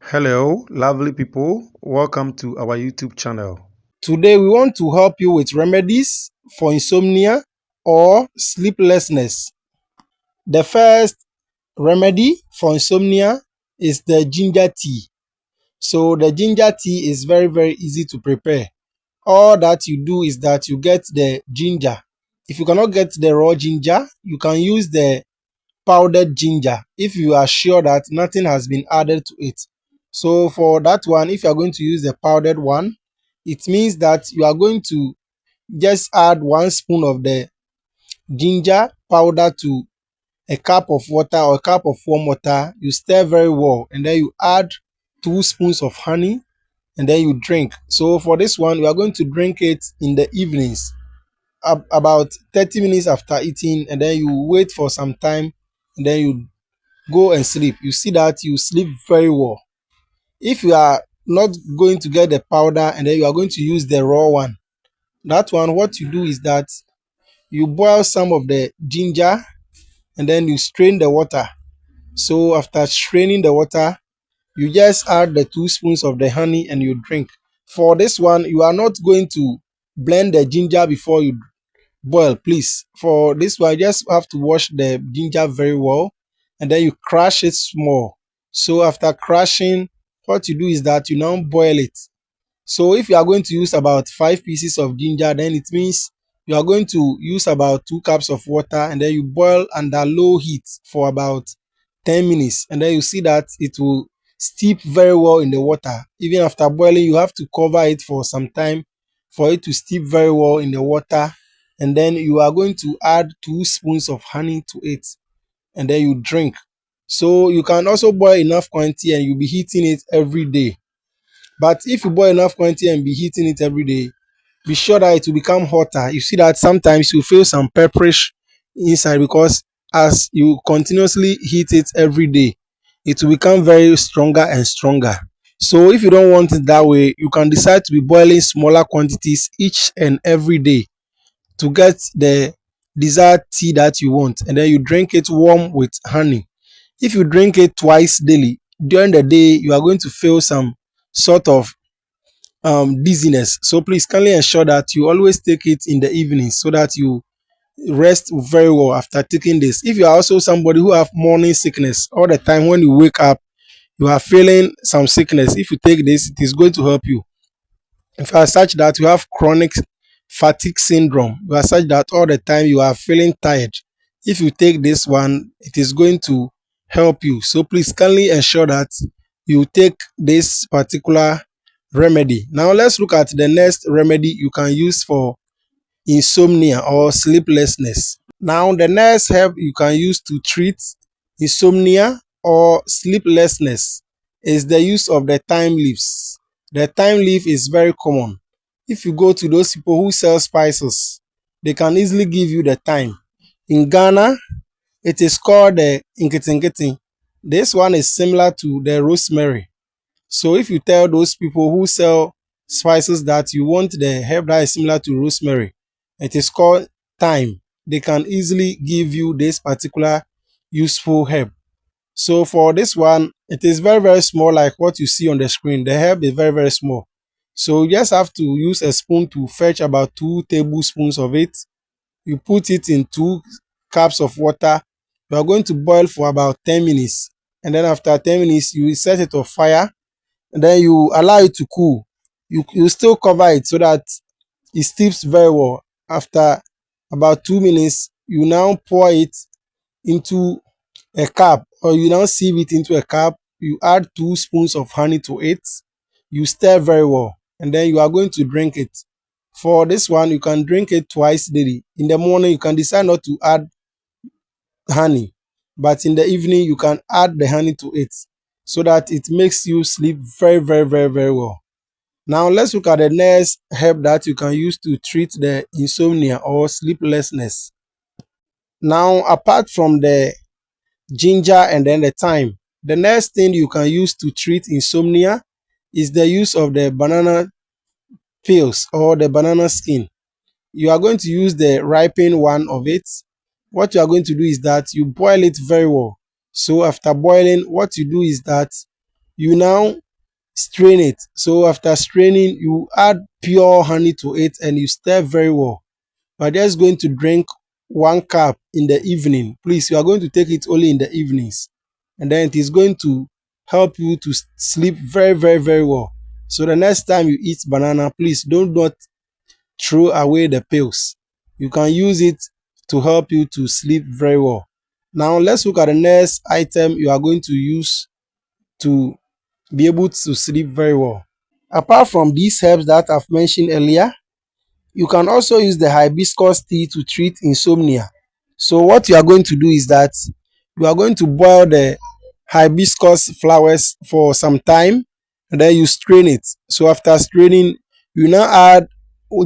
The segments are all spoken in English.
Hello, lovely people. Welcome to our YouTube channel. Today, we want to help you with remedies for insomnia or sleeplessness. The first remedy for insomnia is the ginger tea. So, the ginger tea is very, very easy to prepare. All that you do is that you get the ginger. If you cannot get the raw ginger, you can use the powdered ginger if you are sure that nothing has been added to it. So for that one, if you are going to use the powdered one, it means that you are going to just add 1 spoon of the ginger powder to a cup of water or a cup of warm water. You stir very well and then you add 2 spoons of honey and then you drink. So for this one, we are going to drink it in the evenings, about 30 minutes after eating, and then you wait for some time and then you go and sleep. You see that you sleep very well. If you are not going to get the powder and then you are going to use the raw one, that one, what you do is that you boil some of the ginger and then you strain the water. So after straining the water, you just add the 2 spoons of the honey and you drink. For this one, you are not going to blend the ginger before you boil, please. For this one, you just have to wash the ginger very well and then you crush it small. So after crushing, what you do is that you now boil it. So if you are going to use about 5 pieces of ginger, then it means you are going to use about 2 cups of water and then you boil under low heat for about 10 minutes. And then you see that it will steep very well in the water. Even after boiling, you have to cover it for some time for it to steep very well in the water. And then you are going to add 2 spoons of honey to it and then you drink. So you can also boil enough quantity and you'll be heating it every day. But if you boil enough quantity and be heating it every day, be sure that it will become hotter. You see that sometimes you feel some pepperish inside because as you continuously heat it every day, it will become very stronger and stronger. So if you don't want it that way, you can decide to be boiling smaller quantities each and every day to get the desired tea that you want, and then you drink it warm with honey. If you drink it twice daily, during the day you are going to feel some sort of dizziness. So please kindly ensure that you always take it in the evening so that you rest very well after taking this. If you are also somebody who have morning sickness, all the time when you wake up you are feeling some sickness, if you take this, it is going to help you. If you are such that you have chronic fatigue syndrome, you are such that all the time you are feeling tired, if you take this one, it is going to help you. So please kindly ensure that you take this particular remedy. Now let's look at the next remedy you can use for insomnia or sleeplessness. Now the next herb you can use to treat insomnia or sleeplessness is the use of the thyme leaves. The thyme leaf is very common. If you go to those people who sell spices, they can easily give you the thyme. In Ghana, it is called the inkitingiti. This one is similar to the rosemary. So if you tell those people who sell spices that you want the herb that is similar to rosemary, it is called thyme, they can easily give you this particular useful herb. So for this one, it is very, very small like what you see on the screen. The herb is very, very small. So you just have to use a spoon to fetch about 2 tablespoons of it. You put it in 2 cups of water. You are going to boil for about 10 minutes. And then after 10 minutes, you set it on fire and then you allow it to cool. You still cover it so that it steeps very well. After about 2 minutes, you now pour it into a cup, or you now sieve it into a cup. You add 2 spoons of honey to it. You stir very well, and then you are going to drink it. For this one, you can drink it twice daily. In the morning, you can decide not to add honey, but in the evening, you can add the honey to it so that it makes you sleep very, very, very, very well. Now, let's look at the next herb that you can use to treat the insomnia or sleeplessness. Now, apart from the ginger and then the thyme, the next thing you can use to treat insomnia is the use of the banana peels or the banana skin. You are going to use the ripened one of it. What you are going to do is that you boil it very well. So after boiling, what you do is that You now strain it. So after straining, you add pure honey to it and you stir very well. You are just going to drink 1 cup in the evening. Please, you are going to take it only in the evenings. And then it is going to help you to sleep very, very, very well. So the next time you eat banana, please don't not throw away the pills. You can use it to help you to sleep very well. Now let's look at the next item you are going to use to be able to sleep very well. Apart from these herbs that I've mentioned earlier, you can also use the hibiscus tea to treat insomnia. So what you are going to do is that you are going to boil the hibiscus flowers for some time and then you strain it. So after straining, you now add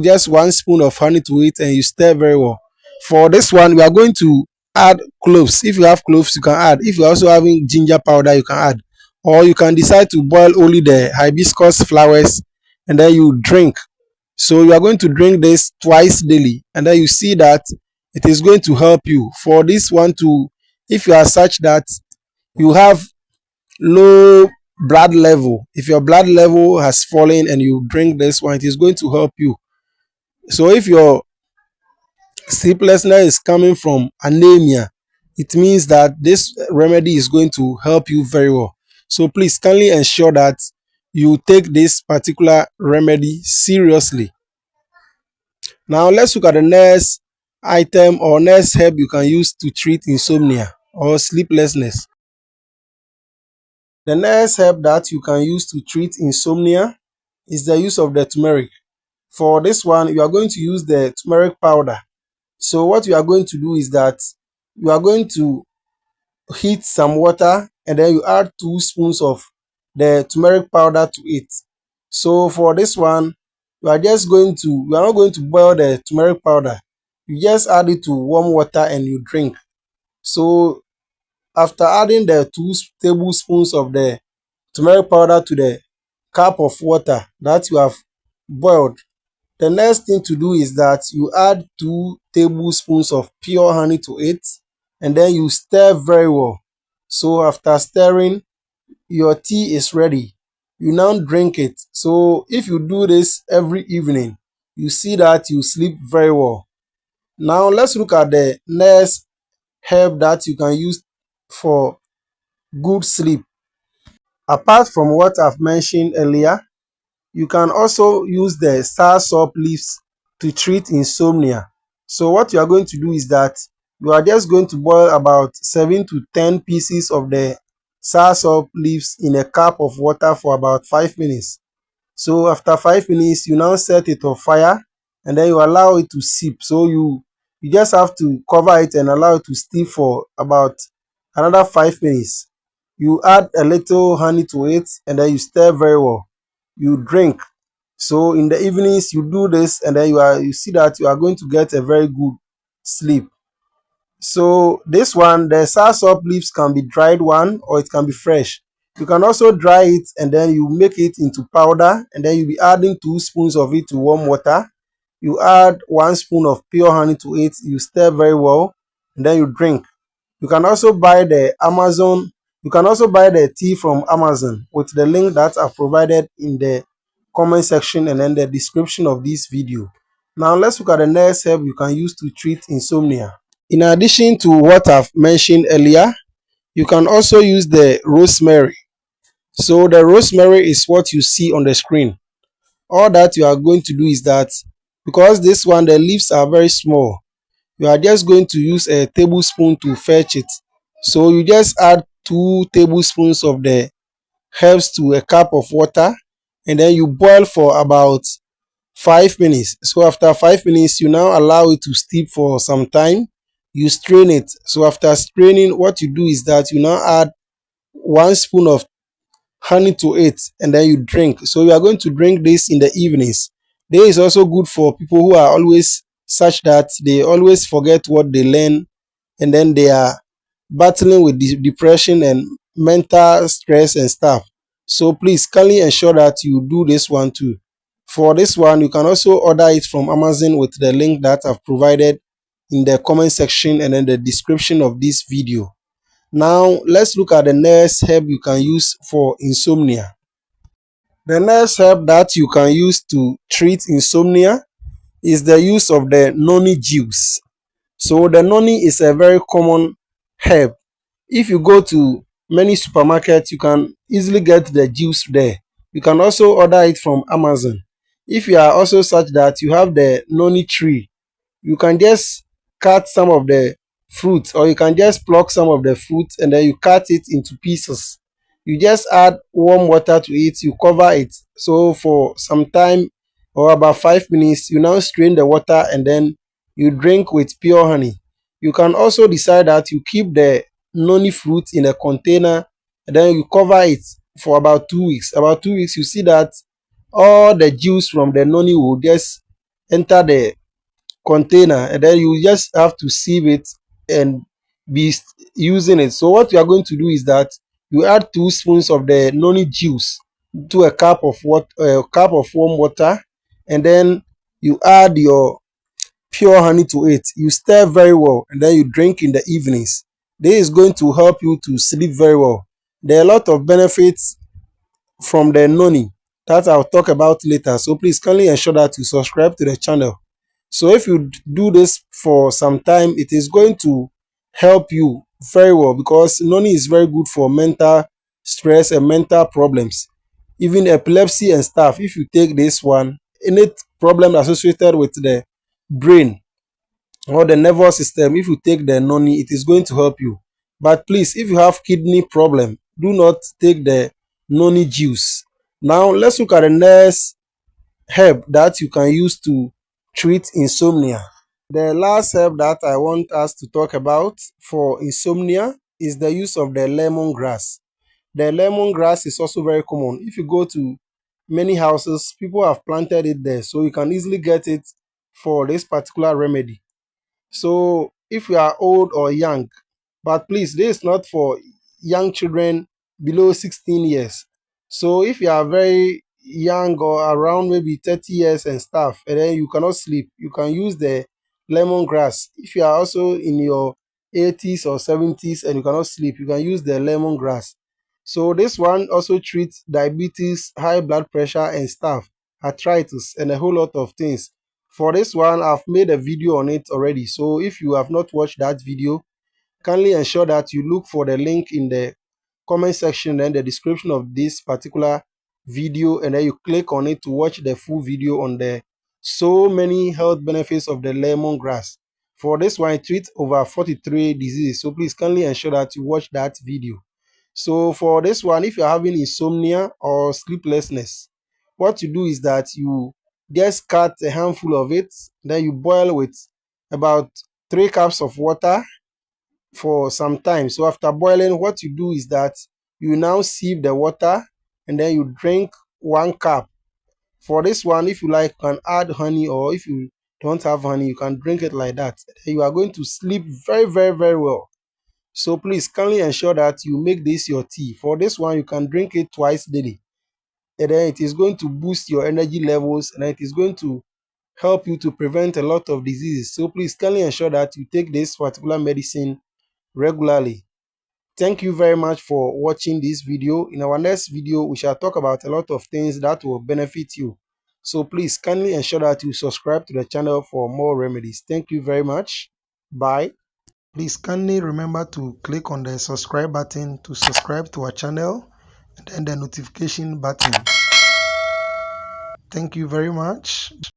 just 1 spoon of honey to it and you stir very well. For this one, we are going to add cloves. If you have cloves, you can add. If you are also having ginger powder, you can add. Or you can decide to boil only the hibiscus flowers and then you drink. So you are going to drink this twice daily, and then you see that it is going to help you. For this one to, if you are such that you have low blood level, if your blood level has fallen and you drink this one, it is going to help you. So if your sleeplessness is coming from anemia, it means that this remedy is going to help you very well. So please kindly ensure that you take this particular remedy seriously. Now let's look at the next item or next herb you can use to treat insomnia or sleeplessness. The next herb that you can use to treat insomnia is the use of the turmeric. For this one, you are going to use the turmeric powder. So what you are going to do is that you are going to heat some water and then you add 2 spoons of the turmeric powder to it. So for this one, you are just going to, you are not going to boil the turmeric powder. You just add it to warm water and you drink. So after adding the 2 tablespoons of the turmeric powder to the cup of water that you have boiled, the next thing to do is that you add 2 tablespoons of pure honey to it and then you stir very well. So after stirring, your tea is ready. You now drink it. So if you do this every evening, you see that you sleep very well. Now let's look at the next herb that you can use for good sleep. Apart from what I've mentioned earlier, you can also use the soursop leaves to treat insomnia. So what you are going to do is that you are just going to boil about 7 to 10 pieces of the soursop leaves in a cup of water for about 5 minutes. So after 5 minutes, you now set it on fire and then you allow it to steep. So you just have to cover it and allow it to steep for about another 5 minutes. You add a little honey to it and then you stir very well. You drink. So in the evenings you do this and then you see that you are going to get a very good sleep. So this one, the soursop leaves can be dried one or it can be fresh. You can also dry it and then you make it into powder and then you'll be adding 2 spoons of it to warm water. You add 1 spoon of pure honey to it, you stir very well and then you drink. You can also buy the Amazon, you can also buy the tea from Amazon with the link that I've provided in the comment section and then the description of this video. Now let's look at the next herb you can use to treat insomnia. In addition to what I've mentioned earlier, you can also use the rosemary. So the rosemary is what you see on the screen. All that you are going to do is that because this one, the leaves are very small, you are just going to use a tablespoon to fetch it. So you just add 2 tablespoons of the herbs to a cup of water and then you boil for about 5 minutes. So after 5 minutes, you now allow it to steep for some time. You strain it. So after straining, what you do is that you now add 1 spoon of honey to it and then you drink. So you are going to drink this in the evenings. This is also good for people who are always such that they always forget what they learn and then they are battling with depression and mental stress and stuff. So please kindly ensure that you do this one too. For this one, you can also order it from Amazon with the link that I've provided in the comment section and then the description of this video. Now, let's look at the next herb you can use for insomnia. The next herb that you can use to treat insomnia is the use of the noni juice. So, the noni is a very common herb. If you go to many supermarkets, you can easily get the juice there. You can also order it from Amazon. If you are also such that you have the noni tree, you can just cut some of the fruit, or you can just pluck some of the fruit and then you cut it into pieces. You just add warm water to it, you cover it. So for some time or about 5 minutes, you now strain the water and then you drink with pure honey. You can also decide that you keep the noni fruit in a container and then you cover it for about 2 weeks. About 2 weeks, you see that all the juice from the noni will just enter the container, and then you just have to sieve it and be using it. So what you are going to do is that you add 2 spoons of the noni juice to a cup of cup of warm water, and then you add your pure honey to it. You stir very well and then you drink in the evenings. This is going to help you to sleep very well. There are a lot of benefits from the noni that I'll talk about later. So please kindly ensure that you subscribe to the channel. So if you do this for some time, it is going to help you very well, because noni is very good for mental stress and mental problems, even epilepsy and stuff. If you take this one, any problem associated with the brain or the nervous system, if you take the noni, it is going to help you. But please, if you have kidney problem, do not take the noni juice. Now let's look at the next herb that you can use to treat insomnia. The last herb that I want us to talk about for insomnia is the use of the lemongrass. The lemongrass is also very common. If you go to many houses, people have planted it there, so you can easily get it for this particular remedy. So if you are old or young, but please, this is not for young children below 16 years. So if you are very young or around maybe 30 years and stuff, and then you cannot sleep, you can use the lemongrass. If you are also in your 80s or 70s and you cannot sleep, you can use the lemongrass. So this one also treats diabetes, high blood pressure and stuff, arthritis, and a whole lot of things. For this one, I've made a video on it already. So if you have not watched that video, kindly ensure that you look for the link in the comment section and the description of this particular video, and then you click on it to watch the full video on the so many health benefits of the lemongrass. For this one, it treats over 43 diseases. So please kindly ensure that you watch that video. So for this one, if you're having insomnia or sleeplessness, what you do is that you just cut a handful of it, then you boil with about 3 cups of water for some time. So after boiling, what you do is that you now sieve the water and then you drink 1 cup. For this one, if you like, you can add honey, or if you don't have honey, you can drink it like that. You are going to sleep very, very, very well. So please kindly ensure that you make this your tea. For this one, you can drink it twice daily, and then it is going to boost your energy levels, and it is going to help you to prevent a lot of diseases. So please kindly ensure that you take this particular medicine regularly. Thank you very much for watching this video. In our next video, we shall talk about a lot of things that will benefit you. So please kindly ensure that you subscribe to the channel for more remedies. Thank you very much. Bye. Please kindly remember to click on the subscribe button to subscribe to our channel, and then the notification button. Thank you very much.